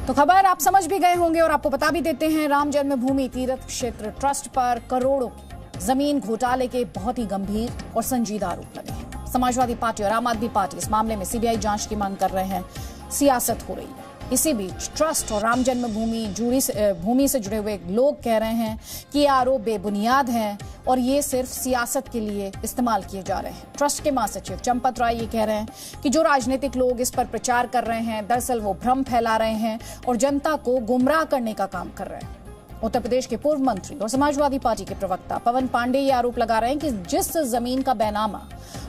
तो खबर आप समझ भी गए होंगे और आपको बता भी देते हैं, राम जन्मभूमि तीर्थ क्षेत्र ट्रस्ट पर करोड़ों जमीन घोटाले के बहुत ही गंभीर और संजीदा आरोप लगे हैं। समाजवादी पार्टी और आम आदमी पार्टी इस मामले में सीबीआई जांच की मांग कर रहे हैं। सियासत हो रही है। इसी बीच ट्रस्ट और राम जन्मभूमि भूमि से जुड़े हुए लोग कह रहे हैं कि ये आरोप बेबुनियाद हैं और ये सिर्फ सियासत के लिए इस्तेमाल किए जा रहे हैं। ट्रस्ट के महासचिव चंपत राय ये कह रहे हैं कि जो राजनीतिक लोग इस पर प्रचार कर रहे हैं, दरअसल वो भ्रम फैला रहे हैं और जनता को गुमराह करने का काम कर रहे हैं। उत्तर प्रदेश के पूर्व मंत्री और समाजवादी पार्टी के प्रवक्ता पवन पांडे ये आरोप लगा रहे हैं कि जिस जमीन का बैनामा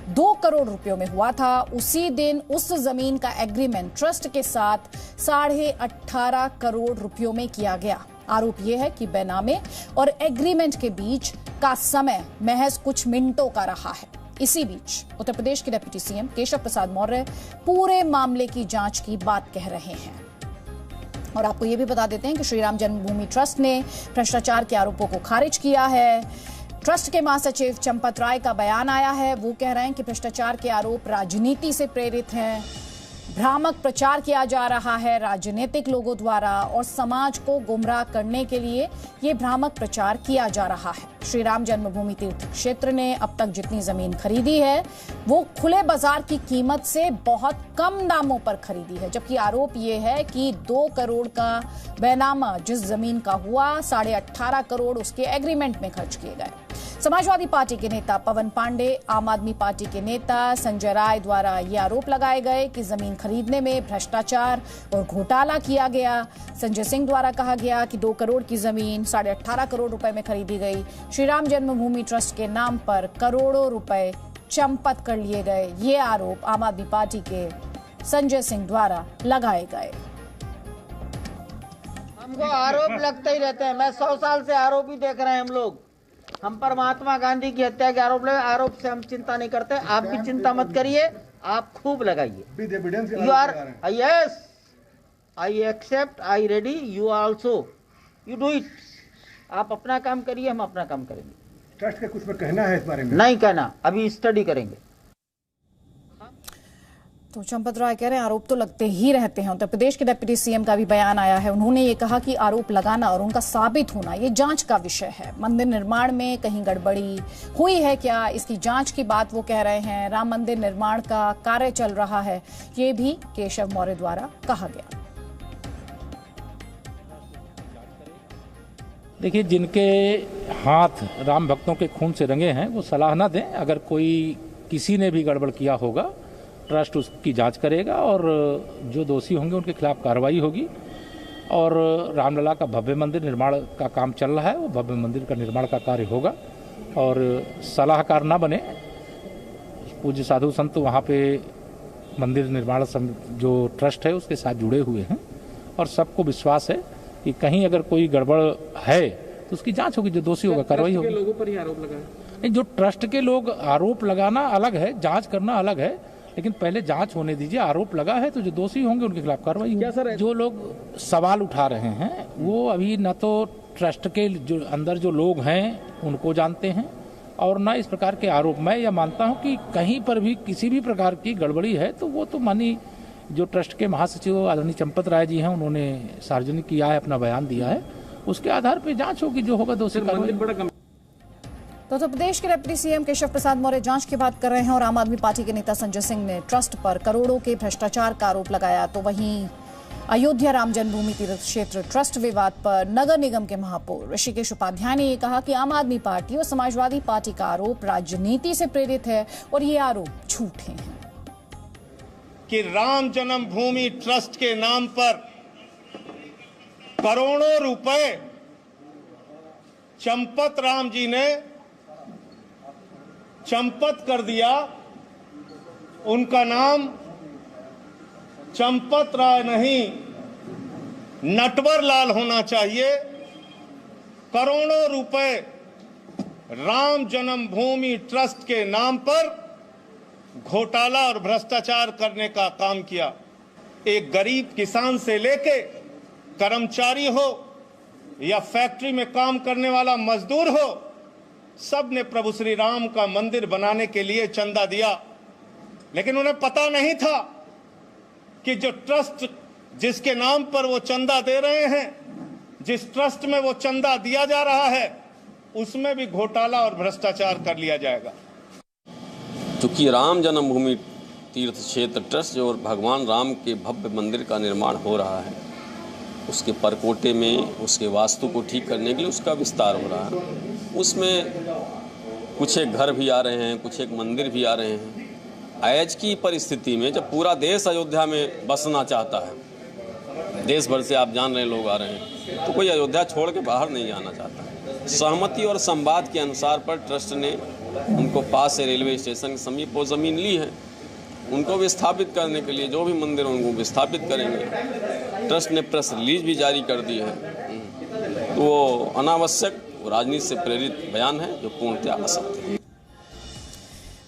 2 करोड़ रुपयों में हुआ था, उसी दिन उस जमीन का एग्रीमेंट ट्रस्ट के साथ 18.5 करोड़ रुपयों में किया गया। आरोप यह है कि बैनामे और एग्रीमेंट के बीच का समय महज कुछ मिनटों का रहा है। इसी बीच उत्तर प्रदेश के डिप्टी सीएम केशव प्रसाद मौर्य पूरे मामले की जांच की बात कह रहे हैं। और आपको यह भी बता देते हैं कि श्री राम जन्मभूमि ट्रस्ट ने भ्रष्टाचार के आरोपों को खारिज किया है। ट्रस्ट के महासचिव चंपत राय का बयान आया है। वो कह रहे हैं कि भ्रष्टाचार के आरोप राजनीति से प्रेरित हैं, भ्रामक प्रचार किया जा रहा है राजनीतिक लोगों द्वारा और समाज को गुमराह करने के लिए ये भ्रामक प्रचार किया जा रहा है। श्री राम जन्मभूमि तीर्थ क्षेत्र ने अब तक जितनी जमीन खरीदी है वो खुले बाजार की कीमत से बहुत कम दामों पर खरीदी है, जबकि आरोप ये है कि 2 करोड़ का बैनामा जिस जमीन का हुआ, 18.5 करोड़ उसके एग्रीमेंट में खर्च किए गए। समाजवादी पार्टी के नेता पवन पांडे, आम आदमी पार्टी के नेता संजय राय द्वारा ये आरोप लगाए गए कि जमीन खरीदने में भ्रष्टाचार और घोटाला किया गया। संजय सिंह द्वारा कहा गया कि 2 करोड़ की जमीन 18.5 करोड़ रुपए में खरीदी गई। श्री राम जन्मभूमि ट्रस्ट के नाम पर करोड़ों रुपए चंपत कर लिए गए। ये आरोप आम आदमी पार्टी के संजय सिंह द्वारा लगाए गए। हमको आरोप लगते ही रहते हैं। मैं 100 साल से आरोप ही देख रहे हैं। हम लोग हम पर महात्मा गांधी की हत्या के आरोप लगे। आरोप से हम चिंता नहीं करते। आप भी चिंता मत करिए, आप खूब लगाइए। You are yes, I accept, I ready, you also, you do it. आप अपना काम करिए, हम अपना काम करेंगे। ट्रस्ट का कुछ कहना है इस बारे में? नहीं कहना, अभी स्टडी करेंगे। तो चंपत राय कह रहे हैं आरोप तो लगते ही रहते हैं। उत्तर प्रदेश के डिप्टी सीएम का भी बयान आया है। उन्होंने ये कहा कि आरोप लगाना और उनका साबित होना ये जांच का विषय है। मंदिर निर्माण में कहीं गड़बड़ी हुई है क्या, इसकी जांच की बात वो कह रहे हैं। राम मंदिर निर्माण का कार्य चल रहा है, ये भी केशव मौर्य द्वारा कहा गया। देखिए, जिनके हाथ राम भक्तों के खून से रंगे हैं वो सलाह ना दें। अगर कोई किसी ने भी गड़बड़ किया होगा, ट्रस्ट उसकी जांच करेगा और जो दोषी होंगे उनके खिलाफ कार्रवाई होगी। और रामलला का भव्य मंदिर निर्माण का काम चल रहा है, वो भव्य मंदिर का निर्माण का कार्य होगा। और सलाहकार ना बने, पूज्य साधु संत वहाँ पे मंदिर निर्माण जो ट्रस्ट है उसके साथ जुड़े हुए हैं और सबको विश्वास है कि कहीं अगर कोई गड़बड़ है तो उसकी जांच होगी, जो दोषी होगा कार्रवाई होगी। लोगों पर ही आरोप लगा है? नहीं, जो ट्रस्ट के लोग आरोप लगाना अलग है, जांच करना अलग है, लेकिन पहले जांच होने दीजिए। आरोप लगा है तो जो दोषी होंगे उनके खिलाफ कार्रवाई होगी। जो लोग सवाल उठा रहे हैं वो अभी न तो ट्रस्ट के जो अंदर जो लोग हैं उनको जानते हैं और न इस प्रकार के आरोप। मैं यह मानता हूं कि कहीं पर भी किसी भी प्रकार की गड़बड़ी है तो वो तो मानी जो ट्रस्ट के महासचिव आदरणीय चंपत राय जी हैं उन्होंने सार्वजनिक किया है, अपना बयान दिया है, उसके आधार पर जाँच होगी, जो होगा दोषी कार्रवाई। तो उत्तर प्रदेश के डिप्टी सीएम केशव प्रसाद मौर्य जांच की बात कर रहे हैं और आम आदमी पार्टी के नेता संजय सिंह ने ट्रस्ट पर करोड़ों के भ्रष्टाचार का आरोप लगाया। तो वहीं अयोध्या राम जन्मभूमि तीर्थ क्षेत्र ट्रस्ट विवाद पर नगर निगम के महापौर ऋषिकेश उपाध्याय ने यह कहा कि आम आदमी पार्टी और समाजवादी पार्टी का आरोप राजनीति से प्रेरित है और ये आरोप झूठे हैं। कि राम जन्मभूमि ट्रस्ट के नाम पर करोड़ों रुपए चंपत राम जी ने चंपत कर दिया। उनका नाम चंपत राय नहीं, नटवर लाल होना चाहिए। करोड़ों रुपए राम जन्मभूमि ट्रस्ट के नाम पर घोटाला और भ्रष्टाचार करने का काम किया। एक गरीब किसान से लेके कर्मचारी हो या फैक्ट्री में काम करने वाला मजदूर हो, सब ने प्रभु श्री राम का मंदिर बनाने के लिए चंदा दिया। लेकिन उन्हें पता नहीं था कि जो ट्रस्ट जिसके नाम पर वो चंदा दे रहे हैं, जिस ट्रस्ट में वो चंदा दिया जा रहा है, उसमें भी घोटाला और भ्रष्टाचार कर लिया जाएगा। क्योंकि राम जन्मभूमि तीर्थ क्षेत्र ट्रस्ट जो भगवान राम के भव्य मंदिर का निर्माण हो रहा है, उसके परकोटे में उसके वास्तु को ठीक करने के लिए उसका विस्तार हो रहा है। उसमें कुछ एक घर भी आ रहे हैं, कुछ एक मंदिर भी आ रहे हैं। आज की परिस्थिति में जब पूरा देश अयोध्या में बसना चाहता है, देश भर से आप जान रहे लोग आ रहे हैं, तो कोई अयोध्या छोड़ के बाहर नहीं जाना चाहता। सहमति और संवाद के अनुसार पर ट्रस्ट ने उनको पास से रेलवे स्टेशन के समीप वो ज़मीन ली है। उनको विस्थापित करने के लिए जो भी मंदिर उनको विस्थापित करेंगे। ट्रस्ट ने प्रेस रिलीज भी जारी कर दी है। तो वो अनावश्यक राजनीति से प्रेरित बयान है जो पूर्णतः असत्य है।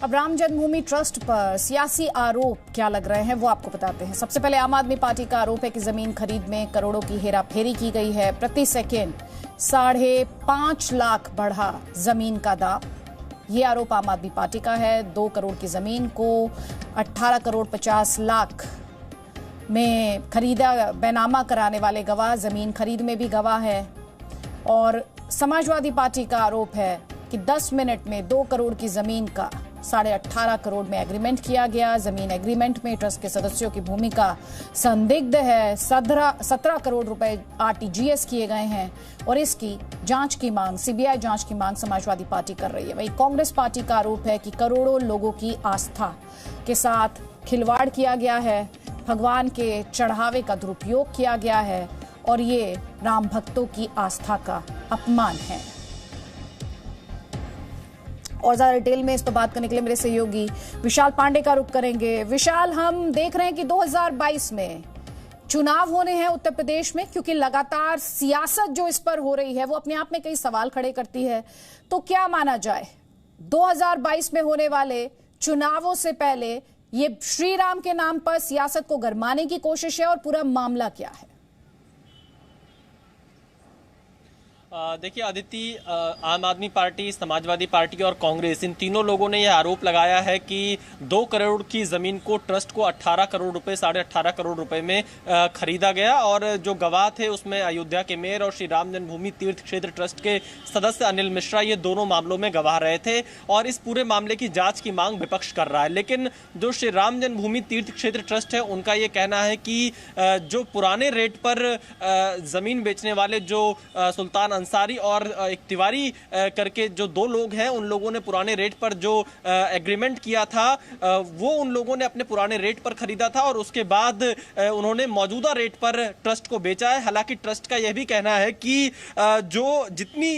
अब राम जन्मभूमि ट्रस्ट पर सियासी आरोप क्या लग रहे हैं वो आपको बताते हैं। सबसे पहले आम आदमी पार्टी का आरोप है कि जमीन खरीद में करोड़ों की हेराफेरी की गई है। प्रति सेकेंड 5.5 लाख बढ़ा जमीन का दाम। ये आरोप आम आदमी पार्टी का है। 2 करोड़ की जमीन को 18 करोड़ 50 लाख में खरीदा। बेनामा कराने वाले गवाह जमीन खरीद में भी गवाह है। और समाजवादी पार्टी का आरोप है कि 10 मिनट में 2 करोड़ की जमीन का 18.5 करोड़ में एग्रीमेंट किया गया। जमीन एग्रीमेंट में ट्रस्ट के सदस्यों की भूमिका संदिग्ध है। 17 करोड़ रुपए आरटीजीएस किए गए हैं और इसकी जांच की मांग, सीबीआई जांच की मांग समाजवादी पार्टी कर रही है। वहीं कांग्रेस पार्टी का आरोप है कि करोड़ों लोगों की आस्था के साथ खिलवाड़ किया गया है, भगवान के चढ़ावे का दुरुपयोग किया गया है और ये राम भक्तों की आस्था का अपमान है। और ज्यादा डिटेल में इस पर बात करने के लिए मेरे सहयोगी विशाल पांडे का रुख करेंगे। विशाल, हम देख रहे हैं कि 2022 में चुनाव होने हैं उत्तर प्रदेश में, क्योंकि लगातार सियासत जो इस पर हो रही है वो अपने आप में कई सवाल खड़े करती है। तो क्या माना जाए, 2022 में होने वाले चुनावों से पहले ये श्री राम के नाम पर सियासत को गरमाने की कोशिश है और पूरा मामला क्या है? देखिए आदित्य, आम आदमी पार्टी, समाजवादी पार्टी और कांग्रेस, इन तीनों लोगों ने यह आरोप लगाया है कि 2 करोड़ की जमीन को ट्रस्ट को 18 करोड़ रुपए, 18.5 करोड़ रुपए में खरीदा गया। और जो गवाह थे उसमें अयोध्या के मेयर और श्री राम जन्मभूमि तीर्थ क्षेत्र ट्रस्ट के सदस्य अनिल मिश्रा, ये दोनों मामलों में गवाह रहे थे और इस पूरे मामले की जांच की मांग विपक्ष कर रहा है। लेकिन जो श्री राम जन्मभूमि तीर्थ क्षेत्र ट्रस्ट है, उनका ये कहना है कि जो पुराने रेट पर जमीन बेचने वाले जो सुल्तान अंसारी और एक तिवारी करके जो 2 लोग हैं, उन लोगों ने पुराने रेट पर जो एग्रीमेंट किया था वो उन लोगों ने अपने पुराने रेट पर खरीदा था और उसके बाद उन्होंने मौजूदा रेट पर ट्रस्ट को बेचा है। हालांकि ट्रस्ट का यह भी कहना है कि जो जितनी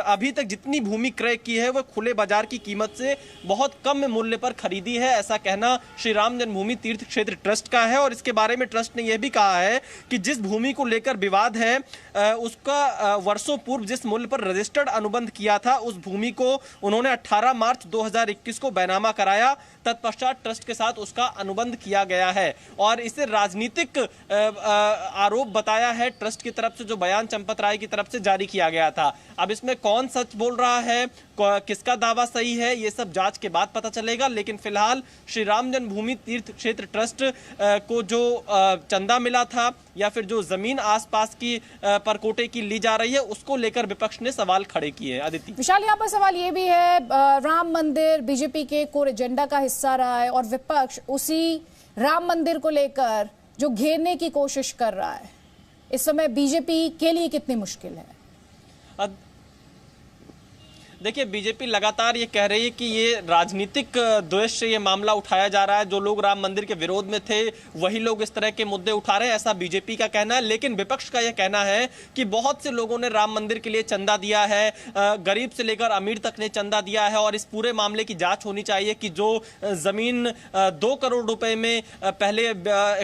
अभी तक जितनी भूमि क्रय की है वो खुले बाजार की कीमत से बहुत कम मूल्य पर खरीदी है। ऐसा कहना श्री राम जन्मभूमि तीर्थ क्षेत्र ट्रस्ट का है। और इसके बारे में ट्रस्ट ने यह भी कहा है कि जिस भूमि को लेकर विवाद है उसका वर्षों पूर्व जिस मूल्य पर रजिस्टर्ड अनुबंध किया था, उस भूमि को उन्होंने 18 मार्च 2021 को बैनामा कराया। तत्पश्चात ट्रस्ट के साथ उसका अनुबंध किया गया है और इसे राजनीतिक आरोप बताया है ट्रस्ट की तरफ से, जो बयान चंपत राय की तरफ से जारी किया गया था। अब इसमें कौन सच बोल रहा है, किसका दावा सही है, ये सब जांच के बाद पता चलेगा। लेकिन फिलहाल श्री राम जन्मभूमि तीर्थ क्षेत्र ट्रस्ट को जो चंदा मिला था या फिर जो जमीन आसपास की परकोटे की ली जा रही है, उसको लेकर विपक्ष ने सवाल खड़े किए हैं। आदित्य, विशाल, यहाँ पर सवाल ये भी है, राम मंदिर बीजेपी के कोर एजेंडा का हिस्सा रहा है और विपक्ष उसी राम मंदिर को लेकर जो घेरने की कोशिश कर रहा है, इस समय बीजेपी के लिए कितनी मुश्किल है? देखिए, बीजेपी लगातार ये कह रही है कि ये राजनीतिक द्वेष से ये मामला उठाया जा रहा है। जो लोग राम मंदिर के विरोध में थे वही लोग इस तरह के मुद्दे उठा रहे हैं, ऐसा बीजेपी का कहना है। लेकिन विपक्ष का यह कहना है कि बहुत से लोगों ने राम मंदिर के लिए चंदा दिया है, गरीब से लेकर अमीर तक ने चंदा दिया है और इस पूरे मामले की जांच होनी चाहिए कि जो जमीन 2 करोड़ रुपए में पहले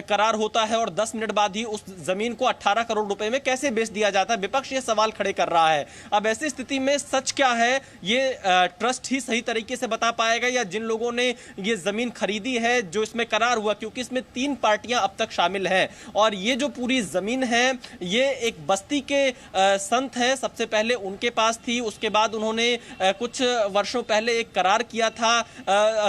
करार होता है और 10 मिनट बाद ही उस जमीन को 18 करोड़ रुपए में कैसे बेच दिया जाता है। विपक्ष ये सवाल खड़े कर रहा है। अब ऐसी स्थिति में सच क्या है ये ट्रस्ट ही सही तरीके से बता पाएगा, या जिन लोगों ने ये जमीन खरीदी है, जो इसमें करार हुआ, क्योंकि इसमें 3 पार्टियां अब तक शामिल हैं और ये जो पूरी जमीन है ये एक बस्ती के संत हैं, सबसे पहले उनके पास थी, उसके बाद उन्होंने कुछ वर्षों पहले एक करार किया था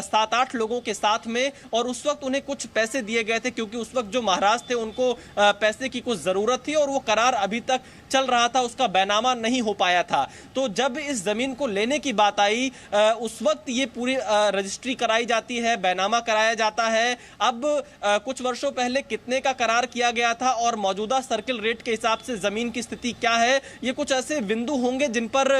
7-8 लोगों के साथ में, और उस वक्त उन्हें कुछ पैसे दिए गए थे क्योंकि उस वक्त जो महाराज थे उनको पैसे की कुछ जरूरत थी और वो करार अभी तक चल रहा था, उसका बैनामा नहीं हो पाया था। तो जब इस जमीन को लेने की बात आई उस वक्त ये पूरी रजिस्ट्री कराई जाती है, बैनामा कराया जाता है। अब कुछ वर्षों पहले कितने का करार किया गया था और मौजूदा सर्किल रेट के हिसाब से जमीन की स्थिति क्या है, ये कुछ ऐसे बिंदु होंगे जिन पर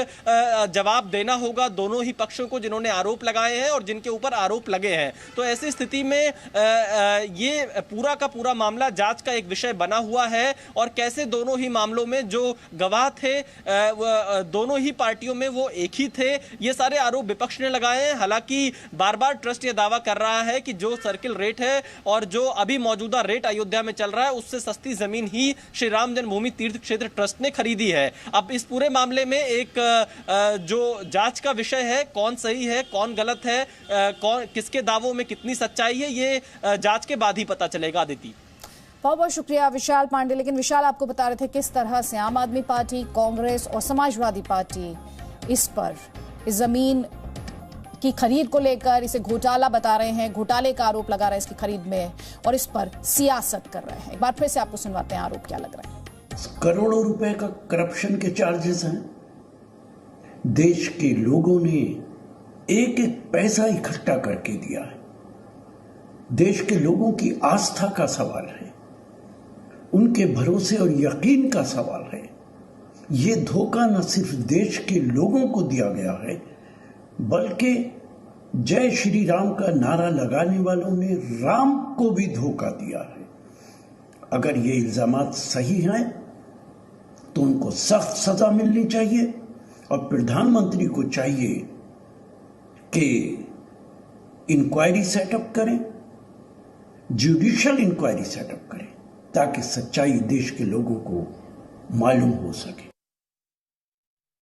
जवाब देना होगा दोनों ही पक्षों को, जिन्होंने आरोप लगाए हैं और जिनके ऊपर आरोप लगे हैं। तो ऐसी स्थिति में ये पूरा का पूरा मामला जांच का एक विषय बना हुआ है और कैसे दोनों ही मामलों में जो गवाह थे दोनों ही पार्टियों में वो एक ही थे, ये सारे आरोप विपक्ष ने लगाए हैं। हालांकि बार बार ट्रस्ट ये दावा कर रहा है कि जो सर्किल रेट है और जो अभी मौजूदा रेट अयोध्या में चल रहा है उससे सस्ती जमीन ही श्री राम जन्मभूमि तीर्थ क्षेत्र ट्रस्ट ने खरीदी है। अब इस पूरे मामले में एक जो जांच का विषय है, कौन सही है कौन गलत है, कौन किसके दावों में कितनी सच्चाई है, ये जांच के बाद ही पता चलेगा। आदिति, बहुत बहुत शुक्रिया विशाल पांडे। लेकिन विशाल, आपको बता रहे थे किस तरह से आम आदमी पार्टी, कांग्रेस और समाजवादी पार्टी इस जमीन की खरीद को लेकर इसे घोटाला बता रहे हैं, घोटाले का आरोप लगा रहे हैं इसकी खरीद में और इस पर सियासत कर रहे हैं। एक बार फिर से आपको सुनवाते हैं आरोप क्या लग रहा है। करोड़ों रुपए का करप्शन के चार्जेस हैं। देश के लोगों ने एक एक पैसा इकट्ठा करके दिया है। देश के लोगों की आस्था का सवाल है, उनके भरोसे और यकीन का सवाल है। ये धोखा न सिर्फ देश के लोगों को दिया गया है बल्कि जय श्री राम का नारा लगाने वालों ने राम को भी धोखा दिया है। अगर ये इल्जामात सही हैं तो उनको सख्त सजा मिलनी चाहिए और प्रधानमंत्री को चाहिए कि इंक्वायरी सेटअप करें, जुडिशियल इंक्वायरी सेटअप करें ताकि सच्चाई देश के लोगों को मालूम हो सके।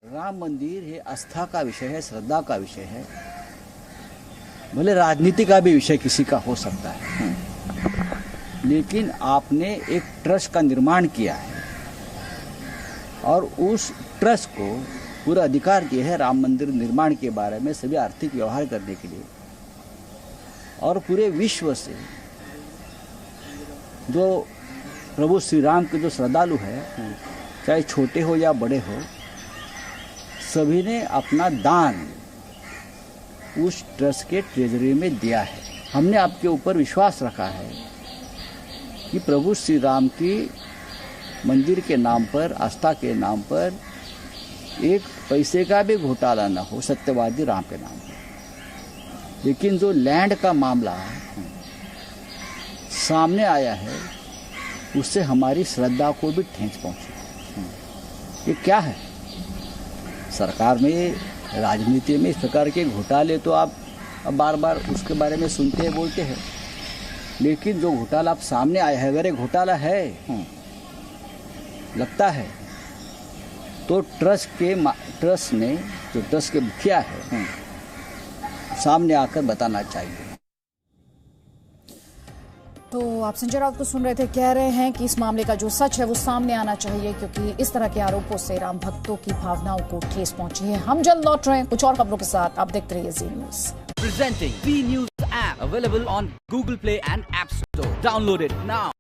राम मंदिर है आस्था का विषय है, श्रद्धा का विषय है, भले राजनीति का भी विषय किसी का हो सकता है, लेकिन आपने एक ट्रस्ट का निर्माण किया है और उस ट्रस्ट को पूरा अधिकार दिया है राम मंदिर निर्माण के बारे में सभी आर्थिक व्यवहार करने के लिए, और पूरे विश्व से जो प्रभु श्री राम के जो श्रद्धालु है, चाहे छोटे हो या बड़े हो, सभी ने अपना दान उस ट्रस्ट के ट्रेजरी में दिया है। हमने आपके ऊपर विश्वास रखा है कि प्रभु श्री राम की मंदिर के नाम पर, आस्था के नाम पर एक पैसे का भी घोटाला न हो, सत्यवादी राम के नाम पर। लेकिन जो लैंड का मामला सामने आया है उससे हमारी श्रद्धा को भी ठेस पहुंची। ये क्या है? सरकार में, राजनीति में इस प्रकार के घोटाले तो आप बार बार उसके बारे में सुनते हैं, बोलते हैं, लेकिन जो घोटाला आप सामने आया है, अगर ये घोटाला है लगता है तो ट्रस्ट ने जो ट्रस्ट के मुखिया है सामने आकर बताना चाहिए। तो आप संजय राउत को सुन रहे थे, कह रहे हैं कि इस मामले का जो सच है वो सामने आना चाहिए क्योंकि इस तरह के आरोपों से राम भक्तों की भावनाओं को ठेस पहुंची है। हम जल्द लौट रहे हैं कुछ और खबरों के साथ, आप देखते रहिए जी news. Presenting V News app available on Google Play and App Store. Download it now.